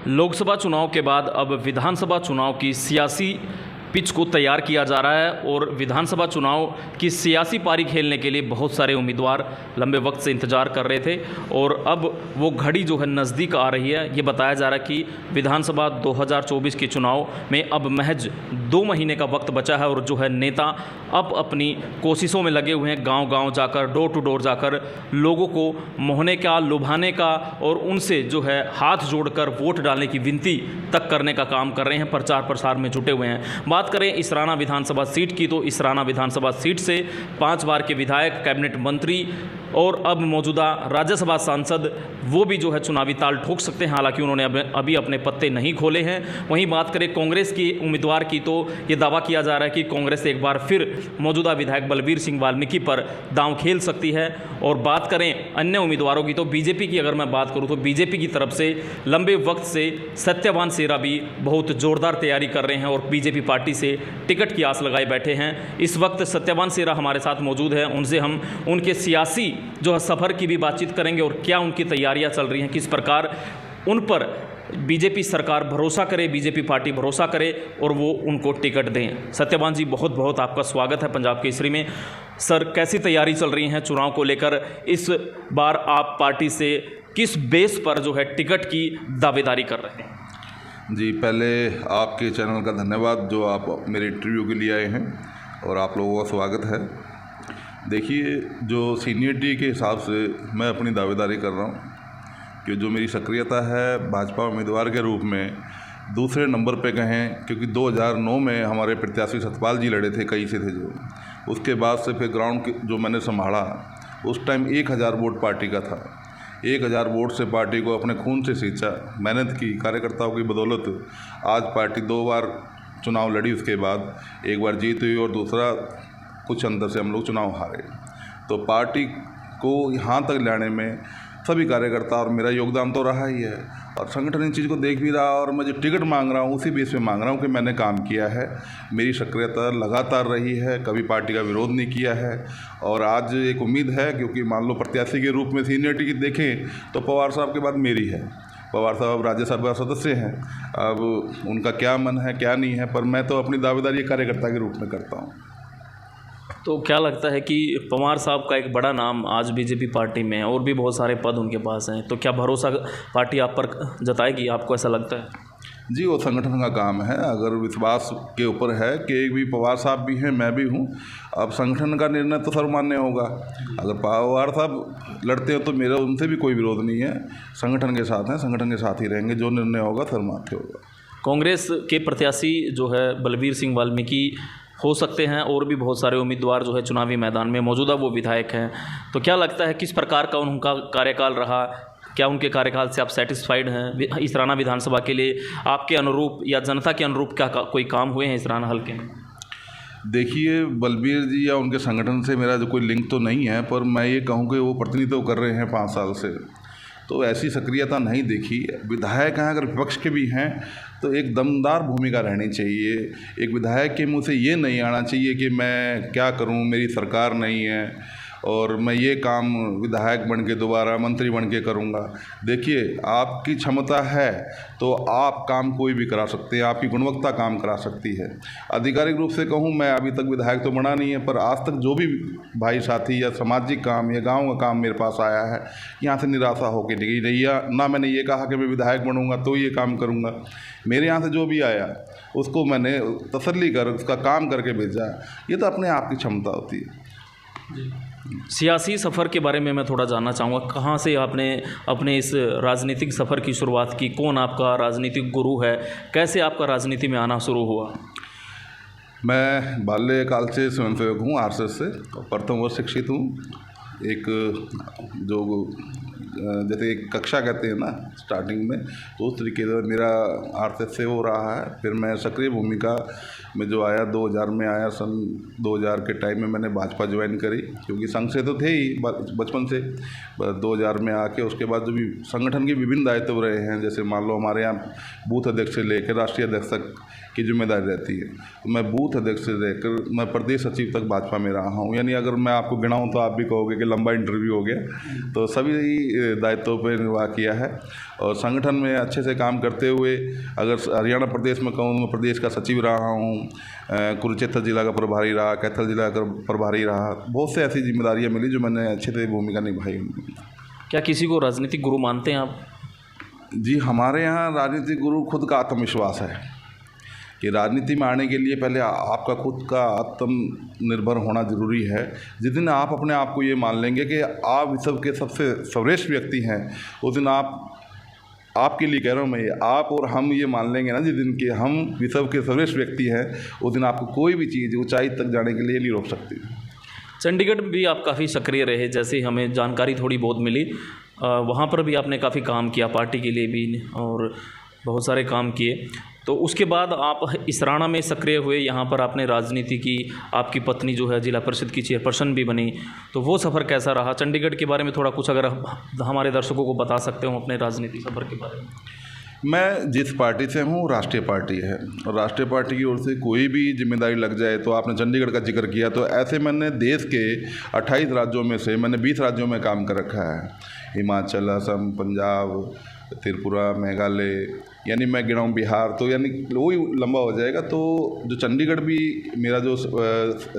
लोकसभा चुनाव के बाद अब विधानसभा चुनाव की सियासी पिच को तैयार किया जा रहा है और विधानसभा चुनाव की सियासी पारी खेलने के लिए बहुत सारे उम्मीदवार लंबे वक्त से इंतजार कर रहे थे और अब वो घड़ी जो है नज़दीक आ रही है। ये बताया जा रहा है कि विधानसभा 2024 के चुनाव में अब महज 2 महीने का वक्त बचा है और जो है नेता अब अपनी कोशिशों में लगे हुए हैं, गांव-गांव जाकर, डोर टू डोर जाकर लोगों को मोहने का, लुभाने का और उनसे जो है हाथ जोड़कर वोट डालने की विनती तक करने का काम कर रहे हैं, प्रचार प्रसार में जुटे हुए हैं। बात करें इसराना विधानसभा सीट की तो इसराना विधानसभा सीट से 5 बार के विधायक, कैबिनेट मंत्री और अब मौजूदा राज्यसभा सांसद वो भी जो है चुनावी ताल ठोक सकते हैं, हालांकि उन्होंने अभी अपने पत्ते नहीं खोले हैं। वहीं बात करें कांग्रेस की उम्मीदवार की तो ये दावा किया जा रहा है कि कांग्रेस एक बार फिर मौजूदा विधायक बलबीर सिंह वाल्मीकि पर दांव खेल सकती है। और बात करें अन्य उम्मीदवारों की तो बीजेपी की अगर मैं बात करूं तो बीजेपी की तरफ से लंबे वक्त से सत्यवान सेरा भी बहुत ज़ोरदार तैयारी कर रहे हैं और बीजेपी पार्टी से टिकट की आस लगाए बैठे हैं। इस वक्त सत्यवान सेरा हमारे साथ मौजूद हैं, उनसे हम उनके सियासी जो है सफ़र की भी बातचीत करेंगे और क्या उनकी तैयारियां चल रही हैं, किस प्रकार उन पर बीजेपी सरकार भरोसा करे, बीजेपी पार्टी भरोसा करे और वो उनको टिकट दें। सत्यवान जी, बहुत बहुत आपका स्वागत है पंजाब केसरी में। सर, कैसी तैयारी चल रही है चुनाव को लेकर? इस बार आप पार्टी से किस बेस पर जो है टिकट की दावेदारी कर रहे हैं? जी, पहले आपके चैनल का धन्यवाद जो आप मेरे इंटरव्यू के लिए आए हैं और आप लोगों का स्वागत है। देखिए, जो सीनियरिटी के हिसाब से मैं अपनी दावेदारी कर रहा हूँ कि जो मेरी सक्रियता है भाजपा उम्मीदवार के रूप में दूसरे नंबर पे कहें, क्योंकि 2009 में हमारे प्रत्याशी सतपाल जी लड़े थे, कई से थे जो। उसके बाद से फिर ग्राउंड जो मैंने संभाला, उस टाइम 1000 वोट पार्टी का था। 1000 वोट से पार्टी को अपने खून से सींचा, मेहनत की, कार्यकर्ताओं की बदौलत आज पार्टी 2 बार चुनाव लड़ी। उसके बाद एक बार जीत हुई और दूसरा कुछ अंदर से हम लोग चुनाव हारे। तो पार्टी को यहाँ तक लाने में सभी कार्यकर्ता और मेरा योगदान तो रहा ही है और संगठन इन चीज़ को देख भी रहा। और मैं जो टिकट मांग रहा हूँ उसी बेस पे मांग रहा हूँ कि मैंने काम किया है, मेरी सक्रियता लगातार रही है, कभी पार्टी का विरोध नहीं किया है। और आज एक उम्मीद है, क्योंकि मान लो प्रत्याशी के रूप में सीनियरिटी की देखें तो पवार साहब के बाद मेरी है। पवार साहब राज्यसभा सदस्य हैं, अब उनका क्या मन है क्या नहीं है, पर मैं तो अपनी दावेदारी कार्यकर्ता के रूप में करता हूँ। तो क्या लगता है कि पवार साहब का एक बड़ा नाम आज बीजेपी पार्टी में है और भी बहुत सारे पद उनके पास हैं, तो क्या भरोसा पार्टी आप पर जताएगी? आपको ऐसा लगता है? जी, वो संगठन का काम है। अगर विश्वास के ऊपर है कि एक भी पवार साहब भी हैं, मैं भी हूँ, अब संगठन का निर्णय तो सर्वमान्य होगा। अगर पवार साहब लड़ते हैं तो मेरा उनसे भी कोई विरोध नहीं है, संगठन के साथ हैं, संगठन के साथ ही रहेंगे, जो निर्णय होगा सर्वमान्य होगा। कांग्रेस के प्रत्याशी जो है बलबीर सिंह वाल्मीकि हो सकते हैं और भी बहुत सारे उम्मीदवार जो है चुनावी मैदान में मौजूदा वो विधायक हैं, तो क्या लगता है किस प्रकार का उनका कार्यकाल रहा? क्या उनके कार्यकाल से आप सेटिस्फाइड हैं? इसराना विधानसभा के लिए आपके अनुरूप या जनता के अनुरूप क्या कोई काम हुए हैं इसराना हल्के में? देखिए, बलबीर जी या उनके संगठन से मेरा जो कोई लिंक तो नहीं है, पर मैं ये कहूँ कि वो प्रतिनिधित्व कर रहे हैं 5 साल से, तो ऐसी सक्रियता नहीं देखी। विधायक हैं, अगर विपक्ष के भी हैं तो एक दमदार भूमिका रहनी चाहिए। एक विधायक के मुंह से ये नहीं आना चाहिए कि मैं क्या करूं, मेरी सरकार नहीं है और मैं ये काम विधायक बन के दोबारा मंत्री बन के करूँगा। देखिए, आपकी क्षमता है तो आप काम कोई भी करा सकते हैं, आपकी गुणवत्ता काम करा सकती है। आधिकारिक रूप से कहूँ, मैं अभी तक विधायक तो बना नहीं है, पर आज तक जो भी भाई साथी या सामाजिक काम या गांव का काम मेरे पास आया है, यहाँ से निराशा होकर नहीं रही। ना मैंने ये कहा कि मैं विधायक बनूँगा तो ये काम करूँगा। मेरे यहाँ से जो भी आया उसको मैंने तसल्ली कर उसका काम करके भेजा। ये तो अपने आप की क्षमता होती है। सियासी सफ़र के बारे में मैं थोड़ा जानना चाहूँगा। कहाँ से आपने अपने इस राजनीतिक सफ़र की शुरुआत की? कौन आपका राजनीतिक गुरु है? कैसे आपका राजनीति में आना शुरू हुआ? मैं बाल्यकाल से स्वयंसेवक हूँ, आरएसएस से, प्रथम वर्ष शिक्षित हूँ। एक जो जैसे एक कक्षा कहते हैं ना स्टार्टिंग में, तो उस तरीके से मेरा आरएसएस से हो रहा है। फिर मैं सक्रिय भूमिका में जो आया 2000 में आया, सन 2000 के टाइम में मैंने भाजपा ज्वाइन करी, क्योंकि संघ से तो थे ही बचपन से। 2000 में आके उसके बाद जो भी संगठन के विभिन्न दायित्व रहे हैं, जैसे मान लो हमारे यहाँ बूथ अध्यक्ष से लेकर राष्ट्रीय अध्यक्ष तक की जिम्मेदारी रहती है, तो मैं बूथ अध्यक्ष से लेकर मैं प्रदेश सचिव तक भाजपा में रहा हूँ। यानी अगर मैं आपको गिनाऊँ तो आप भी कहोगे कि लंबा इंटरव्यू हो गया। तो सभी दायित्वों पर निर्वाह किया है और संगठन में अच्छे से काम करते हुए, अगर हरियाणा प्रदेश में कहूँ, मैं प्रदेश का सचिव रहा हूँ, कुरुक्षेत्र जिला का प्रभारी रहा, कैथल जिला का प्रभारी रहा। बहुत से ऐसी जिम्मेदारियाँ मिली जो मैंने अच्छे से भूमिका निभाई। क्या किसी को राजनीतिक गुरु मानते हैं आप? जी, हमारे यहाँ राजनीतिक गुरु खुद का आत्मविश्वास है कि राजनीति में आने के लिए पहले आपका खुद का आत्मनिर्भर होना ज़रूरी है। जिस दिन आप अपने आप को ये मान लेंगे कि आप विश्व के सबसे सर्वश्रेष्ठ व्यक्ति हैं, उस दिन आपके लिए कह रहा हूँ मैं, आप और हम ये मान लेंगे ना जिस दिन कि हम विश्व के सर्वश्रेष्ठ व्यक्ति हैं, उस दिन आपको कोई भी चीज़ ऊंचाई तक जाने के लिए नहीं रोक सकती। चंडीगढ़ में भी आप काफ़ी सक्रिय रहे, जैसे हमें जानकारी थोड़ी बहुत मिली। वहाँ पर भी आपने काफ़ी काम किया पार्टी के लिए भी और बहुत सारे काम किए। तो उसके बाद आप इसराना में सक्रिय हुए, यहाँ पर आपने राजनीति की, आपकी पत्नी जो है जिला परिषद की चेयरपर्सन भी बनी। तो वो सफ़र कैसा रहा? चंडीगढ़ के बारे में थोड़ा कुछ अगर हमारे दर्शकों को बता सकते हो अपने राजनीति सफ़र के बारे में। मैं जिस पार्टी से हूँ राष्ट्रीय पार्टी है और राष्ट्रीय पार्टी की ओर से कोई भी जिम्मेदारी लग जाए, तो आपने चंडीगढ़ का जिक्र किया, तो ऐसे मैंने देश के 28 राज्यों में से मैंने 20 राज्यों में काम कर रखा है। हिमाचल, असम, पंजाब, त्रिपुरा, मेघालय, यानी मैं गिनाऊँ बिहार, तो यानी वही लंबा हो जाएगा। तो जो चंडीगढ़ भी मेरा जो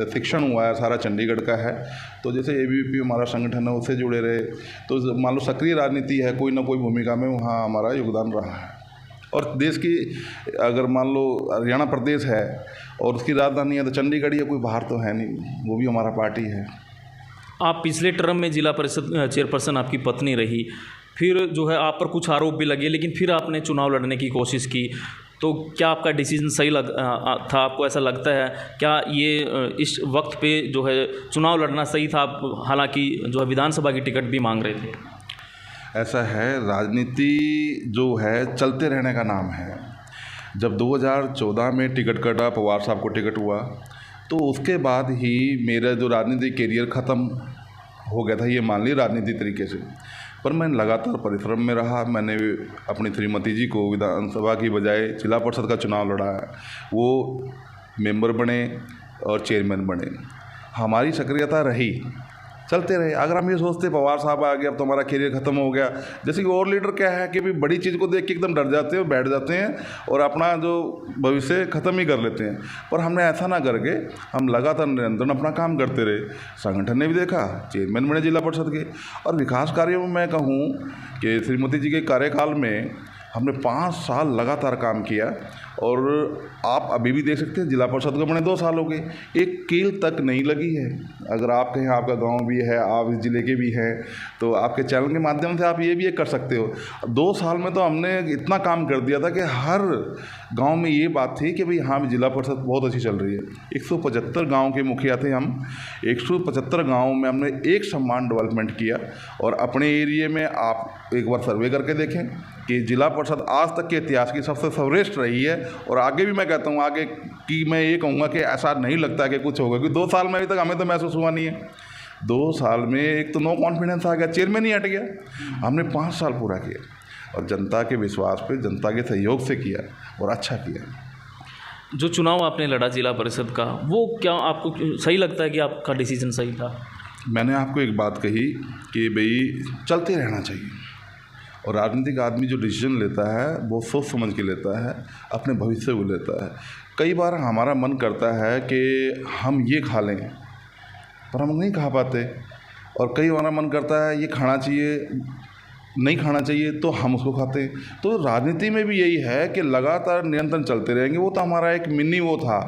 शिक्षण हुआ है सारा चंडीगढ़ का है। तो जैसे ABVP हमारा संगठन है, उससे जुड़े रहे, तो मान लो सक्रिय राजनीति है, कोई ना कोई भूमिका में वहाँ हमारा योगदान रहा है। और देश की अगर मान लो हरियाणा प्रदेश है और उसकी राजधानी है तो चंडीगढ़ ही है, कोई बाहर तो है नहीं, वो भी हमारा पार्टी है। आप पिछले टर्म में जिला परिषद चेयरपर्सन आपकी पत्नी रही, फिर जो है आप पर कुछ आरोप भी लगे, लेकिन फिर आपने चुनाव लड़ने की कोशिश की। तो क्या आपका डिसीजन सही था? आपको ऐसा लगता है क्या ये इस वक्त पे जो है चुनाव लड़ना सही था? आप हालांकि जो है विधानसभा की टिकट भी मांग रहे थे। ऐसा है, राजनीति जो है चलते रहने का नाम है। जब 2014 में टिकट कटा, पवार साहब को टिकट हुआ, तो उसके बाद ही मेरा जो राजनीतिक कैरियर ख़त्म हो गया था, ये मान ली राजनीति तरीके से। पर मैं लगातार परिश्रम में रहा। मैंने अपनी श्रीमती जी को विधानसभा की बजाय जिला परिषद का चुनाव लड़ा है, वो मेंबर बने और चेयरमैन बने। हमारी सक्रियता रही, चलते रहे। अगर हम ये सोचते पवार साहब आ गए अब तो हमारा कैरियर ख़त्म हो गया, जैसे कि और लीडर क्या है कि भी बड़ी चीज़ को देख के एकदम डर जाते हैं, बैठ जाते हैं और अपना जो भविष्य ख़त्म ही कर लेते हैं। पर हमने ऐसा ना करके हम लगातार निरंतर अपना काम करते रहे। संगठन ने भी देखा, चेयरमैन बने जिला परिषद के। और विकास कार्यों में मैं कहूँ कि श्रीमती जी के कार्यकाल में हमने 5 साल लगातार काम किया और आप अभी भी देख सकते हैं जिला परिषद को बने 2 साल हो गए, एक कील तक नहीं लगी है। अगर आप कहें आपका गांव भी है, आप इस ज़िले के भी हैं, तो आपके चैनल के माध्यम से आप ये भी कर सकते हो। 2 साल में तो हमने इतना काम कर दिया था कि हर गांव में ये बात थी कि भाई हाँ जिला परिषद बहुत अच्छी चल रही है। 175 गाँव के मुखिया थे हम, 175 गाँव में हमने एक समान डेवलपमेंट किया। और अपने एरिए में आप एक बार सर्वे करके देखें कि जिला परिषद आज तक के इतिहास की सबसे सर्वश्रेष्ठ रही है। और आगे भी मैं कहता हूँ, आगे की मैं ये कहूँगा कि ऐसा नहीं लगता कि कुछ होगा, क्योंकि 2 साल में अभी तक हमें तो महसूस हुआ नहीं है। 2 साल में एक तो नो कॉन्फिडेंस आ गया, चेयरमैन ही हट गया। हमने 5 साल पूरा किया और जनता के विश्वास पे, जनता के सहयोग से किया और अच्छा किया। जो चुनाव आपने लड़ा जिला परिषद का, वो क्या आपको सही लगता है कि आपका डिसीजन सही था? मैंने आपको एक बात कही कि भाई चलते रहना चाहिए और राजनीतिक आदमी जो डिसीजन लेता है वो सोच समझ के लेता है, अपने भविष्य को लेता है। कई बार हमारा मन करता है कि हम ये खा लें, पर हम नहीं खा पाते। और कई बार मन करता है ये खाना चाहिए, नहीं खाना चाहिए, तो हम उसको खाते हैं। तो राजनीति में भी यही है कि लगातार निरंतर चलते रहेंगे। वो तो हमारा एक मिनी वो था,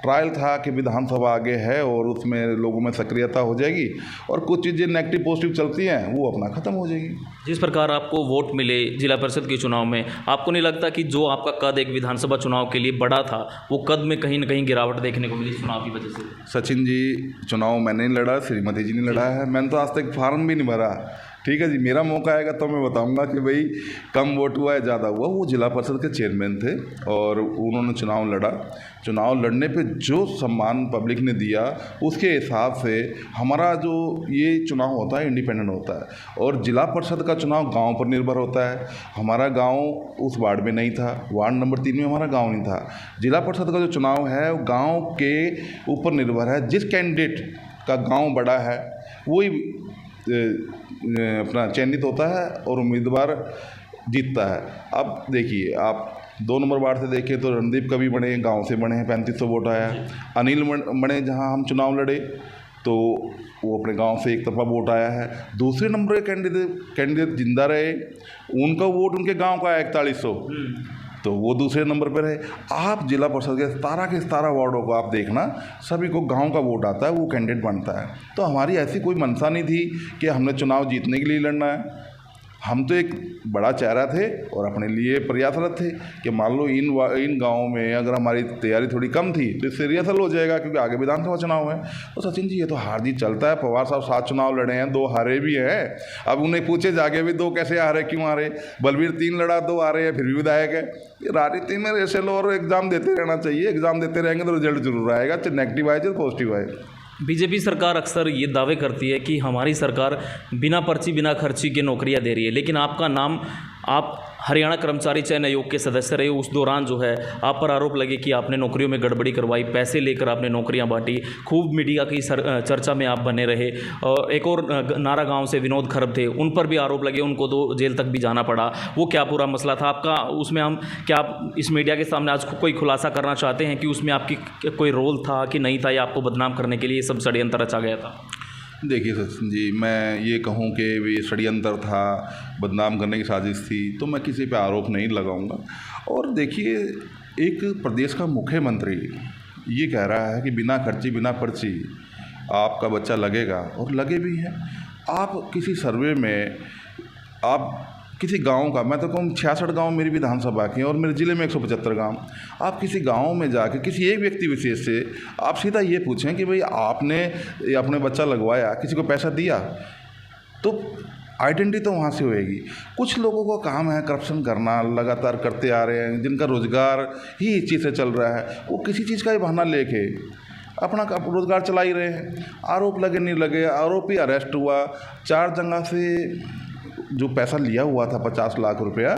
ट्रायल था कि विधानसभा आगे है और उसमें लोगों में सक्रियता हो जाएगी और कुछ चीज़ें नेगेटिव पॉजिटिव चलती हैं वो अपना ख़त्म हो जाएगी। जिस प्रकार आपको वोट मिले जिला परिषद के चुनाव में, आपको नहीं लगता कि जो आपका कद एक विधानसभा चुनाव के लिए बड़ा था, वो कद में कहीं ना कहीं गिरावट देखने को मिली चुनाव की वजह से? सचिन जी, चुनाव मैंने नहीं लड़ा, श्रीमती जी ने लड़ा है। मैंने तो आज तक फार्म भी नहीं भरा। ठीक है जी, मेरा मौका आएगा तो मैं बताऊंगा कि भाई कम वोट हुआ है ज़्यादा हुआ। वो जिला परिषद के चेयरमैन थे और उन्होंने चुनाव लड़ा। चुनाव लड़ने पे जो सम्मान पब्लिक ने दिया उसके हिसाब से हमारा जो ये चुनाव होता है इंडिपेंडेंट होता है। और जिला परिषद का चुनाव गांव पर निर्भर होता है। हमारा गांव उस वार्ड में नहीं था, वार्ड नंबर 3 में हमारा गांव नहीं था। जिला परिषद का जो चुनाव है वो गाँव के ऊपर निर्भर है। जिस कैंडिडेट का गाँव बड़ा है वही अपना चयनित होता है और उम्मीदवार जीतता है। अब देखिए, आप 2 नंबर वार्ड से देखें तो रणदीप कवि बने, गांव से बने हैं, 3500 वोट आया। अनिल बने, जहां हम चुनाव लड़े तो वो अपने गांव से एक तरफा वोट आया है। दूसरे नंबर के कैंडिडेट जिंदा रहे, उनका वोट उनके गांव का है 4100, तो वो दूसरे नंबर पर है। आप जिला परिषद के 17 वार्डों को आप देखना, सभी को गांव का वोट आता है, वो कैंडिडेट बनता है। तो हमारी ऐसी कोई मंशा नहीं थी कि हमने चुनाव जीतने के लिए लड़ना है। हम तो एक बड़ा चेहरा थे और अपने लिए प्रयासरत थे कि मान लो इन गाँव में अगर हमारी तैयारी थोड़ी कम थी तो इससे रिहर्सल हो जाएगा, क्योंकि आगे विधानसभा चुनाव है। तो सचिन जी, ये तो हार जीत चलता है। पवार साहब 7 चुनाव लड़े हैं, 2 हारे भी हैं। अब उन्हें पूछे जाके भी 2 कैसे हारे, क्यों हारे? बलबीर 3 लड़ा, 2 हारे हैं, फिर भी विधायक है। ये राजनीति में ऐसे लो और एग्जाम देते रहना चाहिए। एग्जाम देते रहेंगे तो रिजल्ट जरूर आएगा, चाहे नेगेटिव आए चाहे पॉजिटिव आए। बीजेपी सरकार अक्सर ये दावे करती है कि हमारी सरकार बिना पर्ची बिना खर्ची के नौकरियां दे रही है, लेकिन आपका नाम, आप हरियाणा कर्मचारी चयन आयोग के सदस्य रहे, उस दौरान जो है आप पर आरोप लगे कि आपने नौकरियों में गड़बड़ी करवाई, पैसे लेकर आपने नौकरियां बांटी, खूब मीडिया की चर्चा में आप बने रहे। और एक और नारा गांव से विनोद खरब थे, उन पर भी आरोप लगे, उनको तो जेल तक भी जाना पड़ा। वो क्या पूरा मसला था आपका उसमें? हम क्या आप इस मीडिया के सामने आज कोई खुलासा करना चाहते हैं कि उसमें आपकी कोई रोल था कि नहीं था, या आपको बदनाम करने के लिए सब षड्यंत्र रचा गया था? देखिए सचिन जी, मैं ये कहूँ कि ये षड्यंत्र था, बदनाम करने की साजिश थी, तो मैं किसी पे आरोप नहीं लगाऊंगा। और देखिए, एक प्रदेश का मुख्यमंत्री ये कह रहा है कि बिना खर्ची बिना पर्ची आपका बच्चा लगेगा, और लगे भी हैं। आप किसी सर्वे में, आप किसी गांव का, मैं तो कहूँ 66 गांव मेरी विधानसभा के हैं और मेरे ज़िले में 175 गांव, आप किसी गांव में जाके किसी एक व्यक्ति विशेष से आप सीधा ये पूछें कि भाई आपने अपने बच्चा लगवाया, किसी को पैसा दिया, तो आइडेंटिटी तो वहाँ से होएगी। कुछ लोगों का काम है करप्शन करना, लगातार करते आ रहे हैं, जिनका रोज़गार ही इस चीज़ से चल रहा है, वो किसी चीज़ का ही बहाना लेके अपना रोज़गार चला ही रहे हैं। आरोप लगे नहीं लगे, आरोपी अरेस्ट हुआ। 4 जगह से जो पैसा लिया हुआ था 50 लाख रुपया,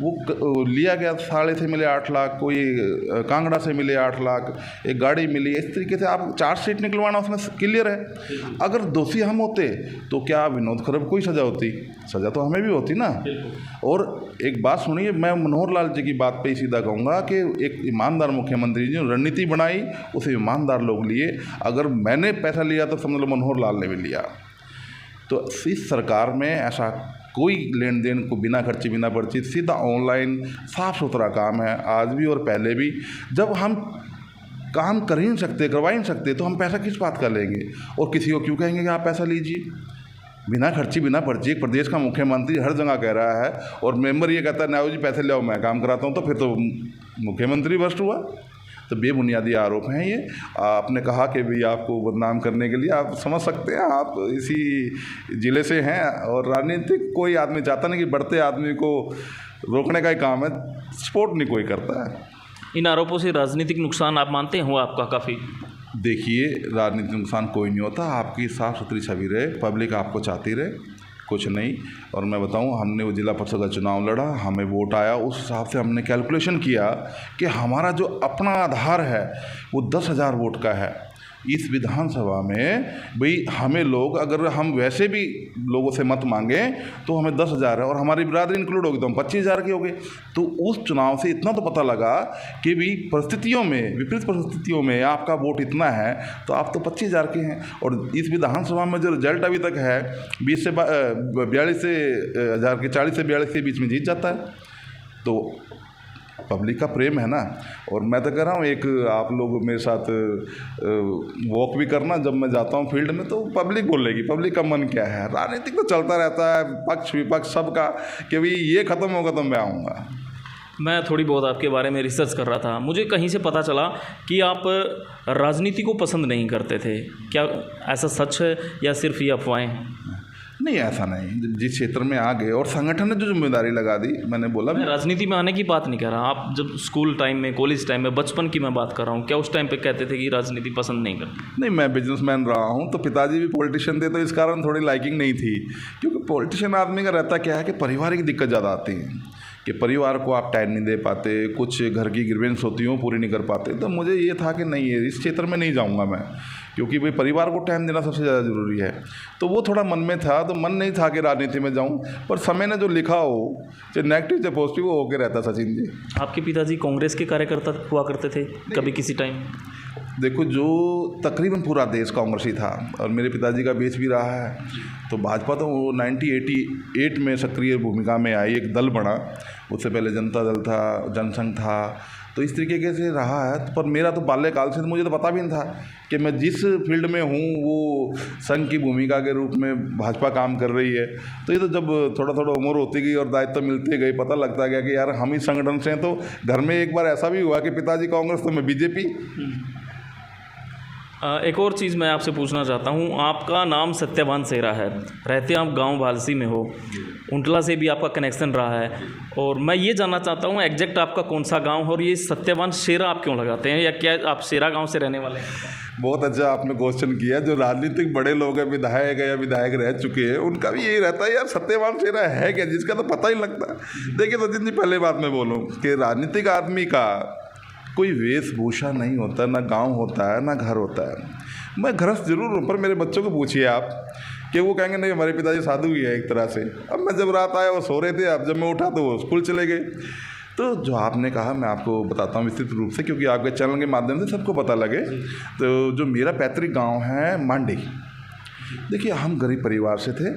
वो लिया गया। साड़े से मिले 8 लाख, कोई कांगड़ा से मिले 8 लाख, एक गाड़ी मिली। इस तरीके से आप चार्जशीट निकलवाना उसमें क्लियर है। अगर दोषी हम होते तो क्या विनोद खरब को ही सज़ा होती? सज़ा तो हमें भी होती ना। और एक बात सुनिए, मैं मनोहर लाल जी की बात पे ही सीधा कहूँगा कि एक ईमानदार मुख्यमंत्री जी ने रणनीति बनाई, उसे ईमानदार लोग लिए। अगर मैंने पैसा लिया तो समझ लो मनोहर लाल ने भी लिया। तो इस सरकार में ऐसा कोई लेन देन को बिना खर्ची बिना पर्ची, सीधा ऑनलाइन साफ़ सुथरा काम है, आज भी और पहले भी। जब हम काम कर ही नहीं सकते, करवा ही नहीं सकते, तो हम पैसा किस बात का लेंगे? और किसी को क्यों कहेंगे कि आप पैसा लीजिए? बिना खर्ची बिना पर्ची एक प्रदेश का मुख्यमंत्री हर जगह कह रहा है, और मेंबर ये कहता है नाउ जी पैसे ले आओ मैं काम कराता हूँ, तो फिर तो मुख्यमंत्री भ्रष्ट हुआ। तो बेबुनियादी आरोप हैं ये। आपने कहा कि भी आपको बदनाम करने के लिए, आप समझ सकते हैं, आप इसी ज़िले से हैं, और राजनीतिक कोई आदमी चाहता नहीं कि बढ़ते आदमी को रोकने का ही काम है, सपोर्ट नहीं कोई करता है। इन आरोपों से राजनीतिक नुकसान आप मानते हैं हुआ आपका काफ़ी? देखिए, राजनीतिक नुकसान कोई नहीं होता। आपकी साफ़ सुथरी छवि रहे, पब्लिक आपको चाहती रहे, कुछ नहीं। और मैं बताऊं, हमने वो जिला परिषद का चुनाव लड़ा, हमें वोट आया, उस हिसाब से हमने कैलकुलेशन किया कि हमारा जो अपना आधार है वो 10,000 वोट का है। इस विधानसभा में भाई हमें लोग, अगर हम वैसे भी लोगों से मत मांगें तो हमें 10,000 है, और हमारी बिरादरी इंक्लूड होगी तो हम 25,000 के हो गए। तो उस चुनाव से इतना तो पता लगा कि भी परिस्थितियों में, विपरीत परिस्थितियों में आपका वोट इतना है तो आप तो 25,000 के हैं। और इस विधानसभा में जो रिजल्ट अभी तक है 20 से 42 से हज़ार के 40 से 42 के बीच में जीत जाता है। तो पब्लिक का प्रेम है ना। और मैं तो कह रहा हूँ, एक आप लोग मेरे साथ वॉक भी करना, जब मैं जाता हूँ फील्ड में, तो पब्लिक बोलेगी, पब्लिक का मन क्या है। राजनीतिक तो चलता रहता है, पक्ष विपक्ष सबका, कि भाई ये ख़त्म होगा तो मैं आऊँगा। मैं थोड़ी बहुत आपके बारे में रिसर्च कर रहा था, मुझे कहीं से पता चला कि आप राजनीति को पसंद नहीं करते थे। क्या ऐसा सच है या सिर्फ ये अफवाहें हैं? नहीं, ऐसा नहीं। जिस क्षेत्र में आ गए और संगठन ने जो जिम्मेदारी लगा दी, मैंने बोला, मैं राजनीति में आने की बात नहीं कर रहा। आप जब स्कूल टाइम में, कॉलेज टाइम में, बचपन की मैं बात कर रहा हूँ, क्या उस टाइम पे कहते थे कि राजनीति पसंद नहीं करते? नहीं, मैं बिजनेसमैन रहा हूँ, तो पिताजी भी पॉलिटिशियन थे, तो इस कारण थोड़ी लाइकिंग नहीं थी। क्योंकि पॉलिटिशियन आदमी का रहता क्या है कि पारिवारिक दिक्कत ज़्यादा आती है, कि परिवार को आप टाइम नहीं दे पाते, कुछ घर की ग्रीवेंस होती हो पूरी नहीं कर पाते। तो मुझे ये था कि नहीं, इस क्षेत्र में नहीं जाऊँगा मैं, क्योंकि भाई परिवार को टाइम देना सबसे ज़्यादा ज़रूरी है। तो वो थोड़ा मन में था, तो मन नहीं था कि राजनीति में जाऊँ, पर समय ने जो लिखा हो, चाहे नेगेटिव चाहे पॉजिटिव, वो होके रहता। सचिन जी, आपके पिताजी कांग्रेस के कार्यकर्ता हुआ करते थे कभी किसी टाइम? देखो, जो तकरीबन पूरा देश कांग्रेसी था और मेरे पिताजी का बेच भी रहा है, तो भाजपा तो 1988 में सक्रिय भूमिका में आई, एक दल बना। उससे पहले जनता दल था, जनसंघ था, तो इस तरीके से रहा है। पर मेरा तो बाल्यकाल से, मुझे तो पता भी नहीं था कि मैं जिस फील्ड में हूँ वो संघ की भूमिका के रूप में भाजपा काम कर रही है। तो ये तो जब थोड़ा थोड़ा उम्र होती गई और दायित्व मिलते गए, पता लगता गया कि यार हम ही संगठन से हैं। तो घर में एक बार ऐसा भी हुआ कि पिताजी कांग्रेस तो मैं बीजेपी। एक और चीज़ मैं आपसे पूछना चाहता हूँ, आपका नाम सत्यवान शेरा है, रहते आप गांव भालसी में हो, उंटला से भी आपका कनेक्शन रहा है, और मैं ये जानना चाहता हूँ एग्जैक्ट आपका कौन सा गांव है और ये सत्यवान शेरा आप क्यों लगाते हैं, या क्या आप शेरा गांव से रहने वाले हैं? बहुत अच्छा आपने क्वेश्चन किया। जो राजनीतिक बड़े लोग हैं, विधायक है या विधायक रह चुके हैं, उनका भी यही रहता है, यार सत्यवान शेरा है क्या, जिसका तो पता ही लगता है। देखिए सचिन जी, पहले बात मैं बोलूँ कि राजनीतिक आदमी का कोई वेशभूषा नहीं होता, ना गांव होता है ना घर होता है। मैं घरस्थ जरूर हूँ, पर मेरे बच्चों को पूछिए आप कि वो कहेंगे नहीं हमारे पिताजी साधु ही है एक तरह से। अब मैं जब रात आया वो सो रहे थे, अब जब मैं उठा तो वो स्कूल चले गए। तो जो आपने कहा मैं आपको बताता हूँ विस्तृत रूप से, क्योंकि आपके चैनल के माध्यम से सबको पता लगे। तो जो मेरा पैतृक गाँव है मांडी, देखिए हम गरीब परिवार से थे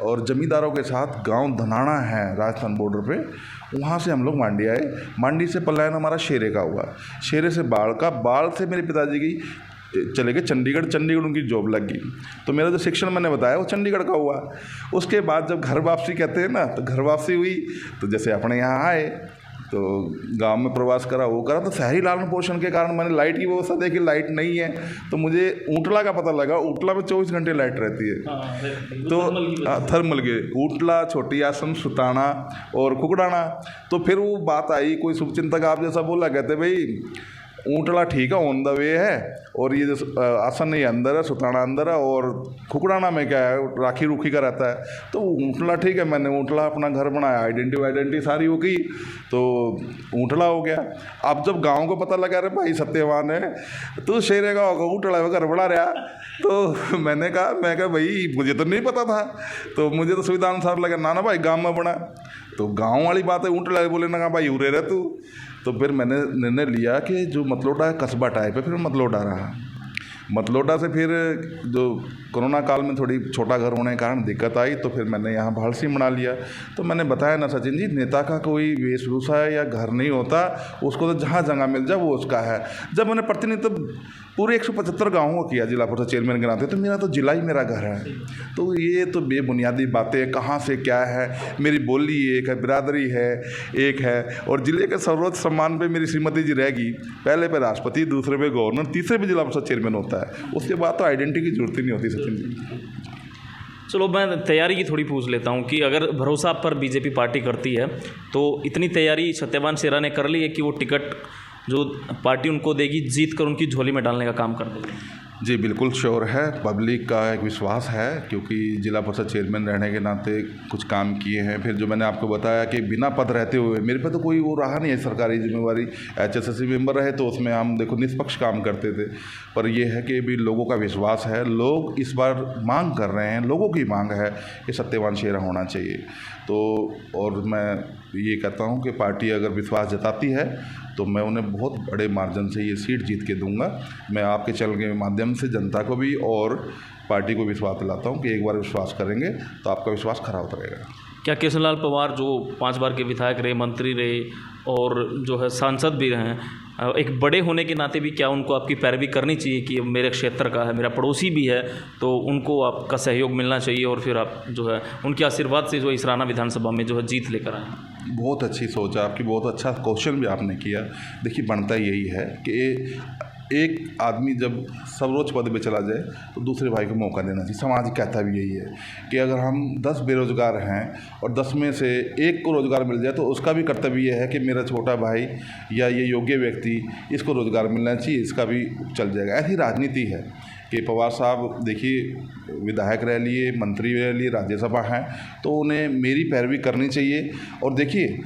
और जमींदारों के साथ गांव धनाना है राजस्थान बॉर्डर पे, वहाँ से हम लोग मांडी आए। मांडी से पलायन हमारा शेरे का हुआ, शेरे से बाढ़ का, बाढ़ से मेरे पिताजी की चले गए चंडीगढ़, चंडीगढ़ उनकी जॉब लग गई। तो मेरा जो शिक्षण मैंने बताया वो चंडीगढ़ का हुआ। उसके बाद जब घर वापसी कहते हैं ना, तो घर वापसी हुई, तो जैसे अपने यहाँ आए तो गांव में प्रवास करा, वो करा। तो शहरी लालन पोषण के कारण मैंने लाइट की व्यवस्था देखी, लाइट नहीं है, तो मुझे ऊंटला का पता लगा। ऊंटला में 24 घंटे लाइट रहती है। तो थर्मल के ऊंटला, छोटी आसम, सुताना और कुकड़ाना। तो फिर वो बात आई, कोई शुभचिंतक आप जैसा बोला, कहते भाई ऊंटला ठीक है, ऑन द वे है, और ये जो आसन नहीं अंदर है, सुताना अंदर है, और खुकड़ाना में क्या है, राखी रूखी का रहता है। तो ऊंटला ठीक है, मैंने ऊंटला अपना घर बनाया, आइडेंटिटी सारी हो गई, तो ऊंटला हो गया। अब जब गांव को पता लगा, अरे भाई सत्यवान है तो शेरे का होगा, ऊंटला घर बना रहा। तो मैं कहा भाई मुझे तो नहीं पता था, तो मुझे तो सुविधा अनुसार लगा, ना भाई गाँव में बना। तो गाँव वाली बात है, ऊंटला बोले ना, भाई उरे रह तू। तो फिर मैंने निर्णय लिया कि जो मतलोटा है कस्बा टाइप है, फिर मतलोटा रहा। मतलोटा से फिर जो कोरोना काल में थोड़ी छोटा घर होने के कारण दिक्कत आई, तो फिर मैंने यहाँ भालसी बना लिया। तो मैंने बताया ना सचिन जी, नेता का कोई वेशभूषा है या घर नहीं होता, उसको तो जहाँ जगह मिल जाए वो उसका है। जब मैंने प्रतिनिधित्व पूरे 175 गाँवों को किया जिला परिषद चेयरमैन के नाते, तो मेरा तो जिला ही मेरा घर है। तो ये तो बेबुनियादी बातें, कहाँ से क्या है, मेरी बोली एक है, बिरादरी है एक है, और जिले के सर्वोच्च सम्मान पे मेरी श्रीमती जी रहेगी। पहले पे राष्ट्रपति, दूसरे पे गवर्नर, तीसरे पे जिला परिषद चेयरमैन होता है। उसके बाद तो आइडेंटिटी की जरूरत ही नहीं होती सचिन जी। चलो मैं तैयारी की थोड़ी पूछ लेता हूँ कि अगर भरोसा आप पर बीजेपी पार्टी करती है, तो इतनी तैयारी सत्यवान शेरा ने कर ली है कि वो टिकट जो पार्टी उनको देगी जीत कर उनकी झोली में डालने का काम कर देगी? जी बिल्कुल श्योर है, पब्लिक का एक विश्वास है, क्योंकि जिला परिषद चेयरमैन रहने के नाते कुछ काम किए हैं। फिर जो मैंने आपको बताया कि बिना पद रहते हुए मेरे पे तो कोई वो रहा नहीं है सरकारी जिम्मेवारी। HSSC मेंबर रहे तो उसमें हम देखो निष्पक्ष काम करते थे, पर ये है कि भी लोगों का विश्वास है, लोग इस बार मांग कर रहे हैं, लोगों की मांग है कि सत्यवान शेरा होना चाहिए। तो और मैं ये कहता हूँ कि पार्टी अगर विश्वास जताती है तो मैं उन्हें बहुत बड़े मार्जिन से ये सीट जीत के दूंगा। मैं आपके चैनल के माध्यम से जनता को भी और पार्टी को विश्वास दिलाता हूँ कि एक बार विश्वास करेंगे तो आपका विश्वास खरा उतरेगा। क्या कृष्णलाल पवार जो 5 बार के विधायक रहे, मंत्री रहे और जो है सांसद भी रहे, एक बड़े होने के नाते भी क्या उनको आपकी पैरवी करनी चाहिए कि मेरे क्षेत्र का है, मेरा पड़ोसी भी है, तो उनको आपका सहयोग मिलना चाहिए और फिर आप जो है उनके आशीर्वाद से जो इसराना विधानसभा में जो है जीत लेकर आए? बहुत अच्छी सोच है आपकी, बहुत अच्छा क्वेश्चन भी आपने किया। देखिए बनता यही है कि एक आदमी जब सर्वोच्च पद पे चला जाए तो दूसरे भाई को मौका देना चाहिए। समाज कहता भी यही है कि अगर हम 10 बेरोजगार हैं और 10 में से एक को रोज़गार मिल जाए तो उसका भी कर्तव्य यह है कि मेरा छोटा भाई या ये योग्य व्यक्ति, इसको रोज़गार मिलना चाहिए, इसका भी चल जाएगा। ऐसी राजनीति है कि पवार साहब देखिए विधायक रह लिए, मंत्री रह लिए, राज्यसभा हैं, तो उन्हें मेरी पैरवी करनी चाहिए। और देखिए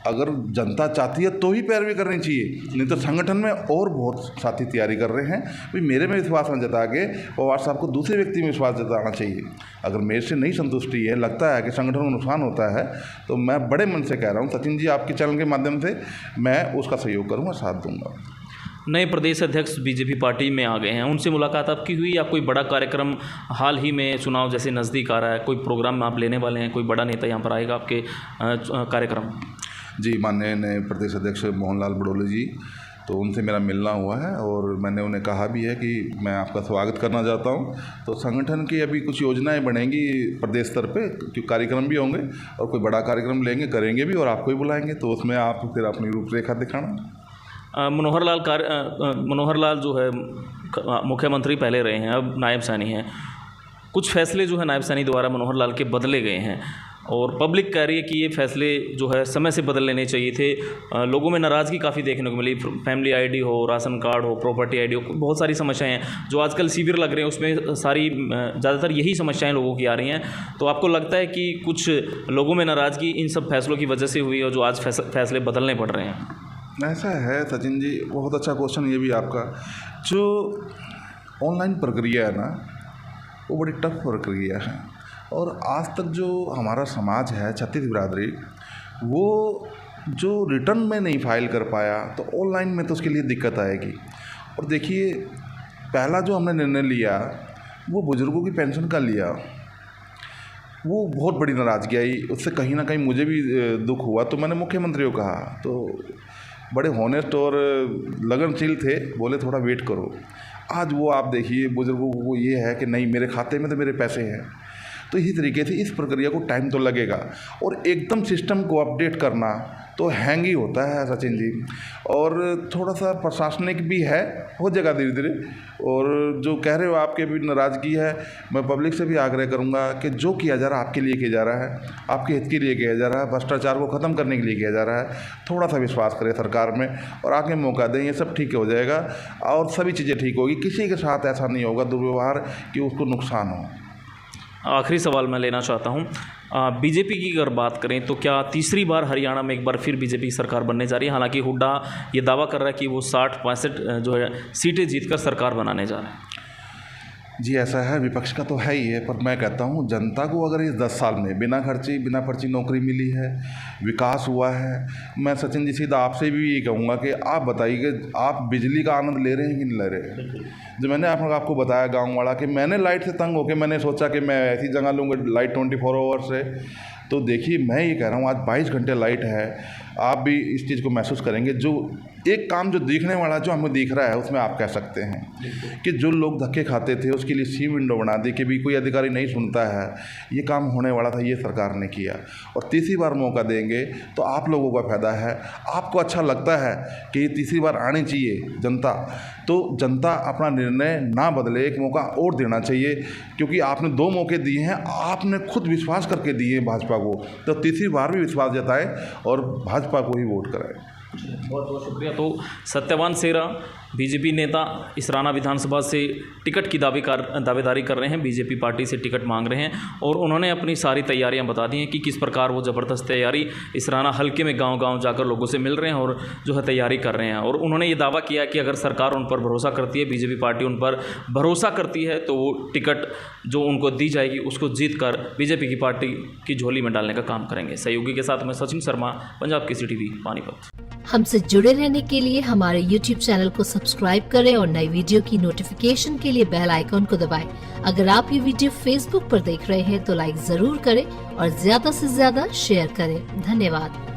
अगर जनता चाहती है तो ही पैरवी करनी चाहिए, नहीं तो संगठन में और बहुत साथी तैयारी कर रहे हैं। भाई मेरे में विश्वास न जता के पवार साहब को दूसरे व्यक्ति में विश्वास जताना चाहिए। अगर मेरे से नहीं संतुष्टि है, लगता है कि संगठन को नुकसान होता है, तो मैं बड़े मन से कह रहा हूँ सचिन जी, आपके चैनल के माध्यम से मैं उसका सहयोग करूँगा, साथ दूँगा। नए प्रदेश अध्यक्ष बीजेपी पार्टी में आ गए हैं, उनसे मुलाकात आपकी हुई या कोई बड़ा कार्यक्रम हाल ही में चुनाव जैसे नज़दीक आ रहा है, कोई प्रोग्राम आप लेने वाले हैं, कोई बड़ा नेता यहाँ पर आएगा आपके कार्यक्रम? जी, माननीय नए प्रदेश अध्यक्ष मोहनलाल बड़ोले जी, तो उनसे मेरा मिलना हुआ है और मैंने उन्हें कहा भी है कि मैं आपका स्वागत करना चाहता हूं। तो संगठन की अभी कुछ योजनाएं बनेंगी प्रदेश स्तर पे, क्योंकि कार्यक्रम भी होंगे और कोई बड़ा कार्यक्रम लेंगे, करेंगे भी और आपको ही बुलाएंगे, तो उसमें आप फिर अपनी रूपरेखा दिखाना। मनोहर लाल जो है मुख्यमंत्री पहले रहे हैं, अब नायब सैनी हैं। कुछ फैसले जो है नायब सैनी द्वारा मनोहर लाल के बदले गए हैं और पब्लिक कह रही है कि ये फैसले जो है समय से बदल लेने चाहिए थे। लोगों में नाराज़गी काफ़ी देखने को मिली, फैमिली आईडी हो, राशन कार्ड हो, प्रॉपर्टी आईडी हो, बहुत सारी समस्याएं हैं जो आजकल शिविर लग रहे हैं, उसमें सारी ज़्यादातर यही समस्याएं लोगों की आ रही हैं। तो आपको लगता है कि कुछ लोगों में नाराज़गी इन सब फैसलों की वजह से हुई और जो आज फैसले बदलने पड़ रहे हैं? ऐसा है सचिन जी, बहुत अच्छा क्वेश्चन ये भी आपका। जो ऑनलाइन प्रक्रिया है ना, वो बड़ी टफ प्रक्रिया है और आज तक जो हमारा समाज है, छत्तीस बिरादरी, वो जो रिटर्न में नहीं फाइल कर पाया, तो ऑनलाइन में तो उसके लिए दिक्कत आएगी। और देखिए, पहला जो हमने निर्णय लिया वो बुज़ुर्गों की पेंशन का लिया, वो बहुत बड़ी नाराज़गी आई, उससे कहीं ना कहीं मुझे भी दुख हुआ। तो मैंने मुख्यमंत्री को कहा, तो बड़े हॉनेस्ट और लगनशील थे, बोले थोड़ा वेट करो। आज वो आप देखिए, बुज़ुर्गों को ये है कि नहीं, मेरे खाते में तो मेरे पैसे हैं। तो इसी तरीके से इस प्रक्रिया को टाइम तो लगेगा और एकदम सिस्टम को अपडेट करना तो हैंग ही होता है सचिन जी, और थोड़ा सा प्रशासनिक भी है, हो जाएगा धीरे धीरे। और जो कह रहे हो आपके भी नाराज़गी है, मैं पब्लिक से भी आग्रह करूंगा कि जो किया जा रहा है आपके लिए किया जा रहा है, आपके हित के लिए किया जा रहा है, भ्रष्टाचार को ख़त्म करने के लिए किया जा रहा है। थोड़ा सा विश्वास करें सरकार में और आगे मौका दें, ये सब ठीक हो जाएगा और सभी चीज़ें ठीक होगी। किसी के साथ ऐसा नहीं होगा दुर्व्यवहार कि उसको नुकसान हो। आखिरी सवाल मैं लेना चाहता हूं, बीजेपी की अगर बात करें तो क्या तीसरी बार हरियाणा में एक बार फिर बीजेपी की सरकार बनने जा रही है? हालांकि हुड्डा ये दावा कर रहा है कि वो 60-65 जो है सीटें जीतकर सरकार बनाने जा रहे हैं। जी, ऐसा है, विपक्ष का तो है ही है, पर मैं कहता हूँ जनता को अगर इस 10 साल में बिना खर्ची बिना पर्ची नौकरी मिली है, विकास हुआ है, मैं सचिन जी सीधा आपसे भी ये कहूँगा कि आप बताइए कि आप बिजली का आनंद ले रहे हैं कि नहीं ले रहे हैं? जो मैंने आपको बताया गाँव वाला कि मैंने लाइट से तंग होकर मैंने सोचा कि मैं ऐसी जगह लूँगा लाइट 24 आवर्स से। तो देखिए, मैं ये कह रहा हूँ आज 22 घंटे लाइट है, आप भी इस चीज़ को महसूस करेंगे। जो एक काम जो दिखने वाला जो हमें दिख रहा है, उसमें आप कह सकते हैं कि जो लोग धक्के खाते थे उसके लिए सी विंडो बना दी कि भी कोई अधिकारी नहीं सुनता है, ये काम होने वाला था, ये सरकार ने किया। और तीसरी बार मौका देंगे तो आप लोगों का फ़ायदा है, आपको अच्छा लगता है कि तीसरी बार आनी चाहिए जनता, तो जनता अपना निर्णय ना बदले, एक मौका और देना चाहिए, क्योंकि आपने 2 मौके दिए हैं, आपने खुद विश्वास करके दिए हैं भाजपा को, तो तीसरी बार भी विश्वास जताएं और भाजपा को ही वोट कराएं। बहुत बहुत शुक्रिया। तो सत्यवान सेरा बीजेपी नेता इसराना विधानसभा से टिकट की दावेदारी कर रहे हैं, बीजेपी पार्टी से टिकट मांग रहे हैं और उन्होंने अपनी सारी तैयारियां बता दी हैं कि किस प्रकार वो ज़बरदस्त तैयारी इसराना हल्के में गांव-गांव जाकर लोगों से मिल रहे हैं और जो है तैयारी कर रहे हैं। और उन्होंने ये दावा किया कि अगर सरकार उन पर भरोसा करती है, बीजेपी पार्टी उन पर भरोसा करती है, तो वो टिकट जो उनको दी जाएगी उसको जीत कर बीजेपी की पार्टी की झोली में डालने का काम करेंगे। सहयोगी के साथ मैं सचिन शर्मा, पंजाब केसरी टीवी, पानीपत। हमसे जुड़े रहने के लिए हमारे YouTube चैनल को सब्सक्राइब करें और नई वीडियो की नोटिफिकेशन के लिए बेल आइकॉन को दबाएं। अगर आप ये वीडियो Facebook पर देख रहे हैं तो लाइक जरूर करें और ज्यादा से ज्यादा शेयर करें। धन्यवाद।